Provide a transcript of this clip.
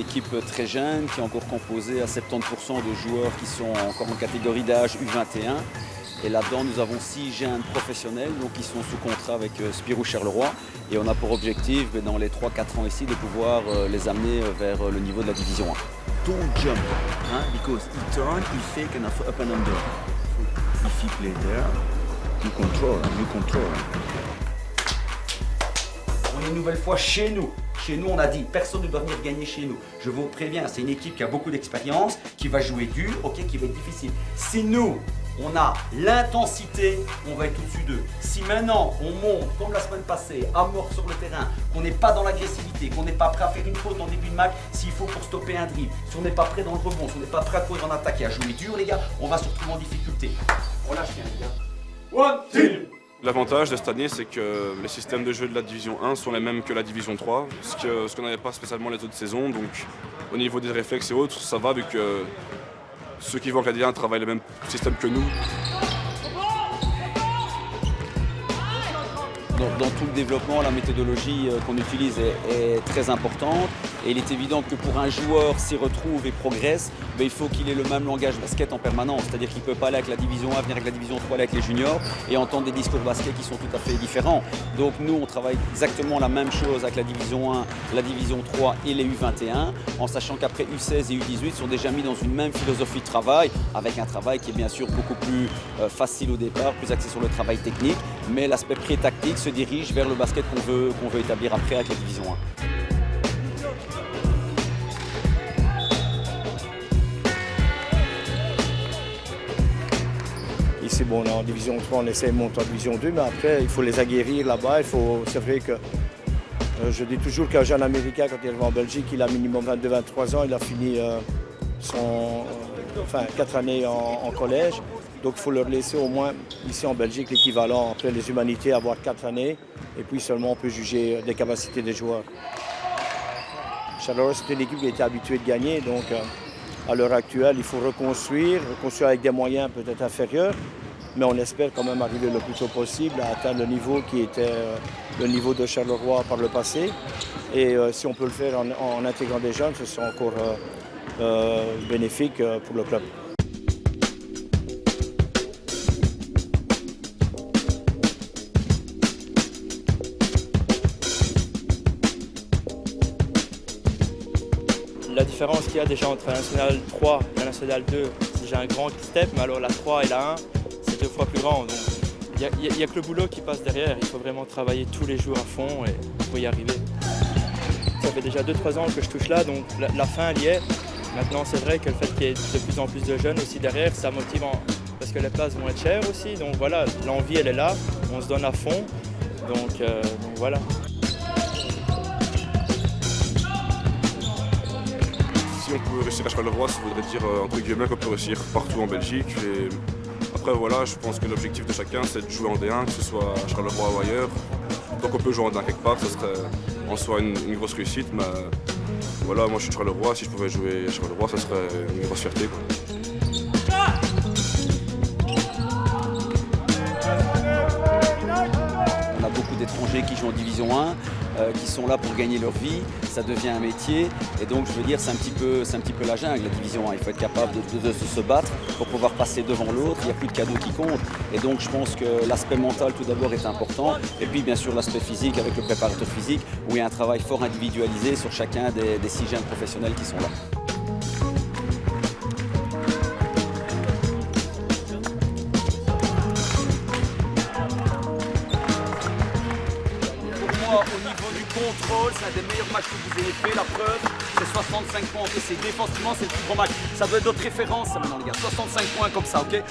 équipe très jeune qui est encore composée à 70% de joueurs qui sont encore en catégorie d'âge U21. Et là-dedans, nous avons 6 jeunes professionnels donc, qui sont sous contrat avec Spirou Charleroi. Et on a pour objectif, dans les 3-4 ans ici, de pouvoir les amener vers le niveau de la division 1. Don't jump, because he turn, he fake and up and under. If he play there, you control. On est une nouvelle fois chez nous. Chez nous, on a dit, personne ne doit venir gagner chez nous. Je vous préviens, c'est une équipe qui a beaucoup d'expérience, qui va jouer dur, qui va être difficile. Si nous, on a l'intensité, on va être au-dessus d'eux. Si maintenant, on monte, comme la semaine passée, à mort sur le terrain, qu'on n'est pas dans l'agressivité, qu'on n'est pas prêt à faire une faute en début de match, s'il faut pour stopper un dribble, si on n'est pas prêt dans le rebond, si on n'est pas prêt à courir en attaque et à jouer dur, les gars, on va se retrouver en difficulté. On lâche rien, les gars. One, two. L'avantage de cette année, c'est que les systèmes de jeu de la Division 1 sont les mêmes que la Division 3, ce qu'on n'avait pas spécialement les autres saisons. Donc, au niveau des réflexes et autres, ça va vu que ceux qui vont en Canadien travaillent le même système que nous. Dans tout le développement, la méthodologie qu'on utilise est très importante et il est évident que pour un joueur s'y retrouve et progresse, il faut qu'il ait le même langage basket en permanence. C'est-à-dire qu'il ne peut pas aller avec la division 1, venir avec la division 3, aller avec les juniors et entendre des discours basket qui sont tout à fait différents. Donc nous, on travaille exactement la même chose avec la division 1, la division 3 et les U21, en sachant qu'après U16 et U18 sont déjà mis dans une même philosophie de travail, avec un travail qui est bien sûr beaucoup plus facile au départ, plus axé sur le travail technique, mais l'aspect pré-tactique se dirige vers le basket qu'on veut établir après avec la division 1. Ici, bon, en division 3, on essaie de monter en division 2, mais après, il faut les aguerrir là-bas. C'est vrai que je dis toujours qu'un jeune Américain, quand il arrive en Belgique, il a minimum 22-23 ans, il a fini 4 années en collège. Donc il faut leur laisser au moins, ici en Belgique, l'équivalent après les humanités, avoir 4 années. Et puis seulement on peut juger des capacités des joueurs. Charleroi, c'est une équipe qui a été habituée de gagner. Donc à l'heure actuelle, il faut reconstruire avec des moyens peut-être inférieurs. Mais on espère quand même arriver le plus tôt possible à atteindre le niveau qui était le niveau de Charleroi par le passé. Et si on peut le faire en intégrant des jeunes, ce sera encore bénéfique pour le club. La différence qu'il y a déjà entre la Nationale 3 et la Nationale 2, c'est déjà un grand step, mais alors la 3 et la 1, c'est 2 fois plus grand. Donc il n'y a que le boulot qui passe derrière, il faut vraiment travailler tous les jours à fond pour y arriver. Ça fait déjà 2-3 ans que je touche là, donc la fin elle y est. Maintenant c'est vrai que le fait qu'il y ait de plus en plus de jeunes aussi derrière, ça motive parce que les places vont être chères aussi. Donc voilà, l'envie elle est là, on se donne à fond, donc voilà. Si on pouvait réussir à Charleroi, ça voudrait dire entre guillemets qu'on peut réussir partout en Belgique. Et après voilà, je pense que l'objectif de chacun c'est de jouer en D1, que ce soit à Charleroi ou ailleurs. Tant qu'on peut jouer en D1 quelque part, ce serait en soi une grosse réussite. Mais voilà, moi je suis de Charleroi, si je pouvais jouer à Charleroi, ça serait une grosse fierté, quoi. On a beaucoup d'étrangers qui jouent en division 1, qui sont là pour gagner leur vie, ça devient un métier et donc je veux dire c'est un petit peu la jungle, la division 1, il faut être capable de se battre pour pouvoir passer devant l'autre, il n'y a plus de cadeaux qui comptent et donc je pense que l'aspect mental tout d'abord est important et puis bien sûr l'aspect physique avec le préparateur physique où il y a un travail fort individualisé sur chacun des 6 jeunes professionnels qui sont là. Au niveau du contrôle, c'est un des meilleurs matchs que vous ayez fait. La preuve, c'est 65 points. C'est défensivement, c'est le plus grand match. Ça doit être notre référence, ça, maintenant, les gars. 65 points comme ça, ok?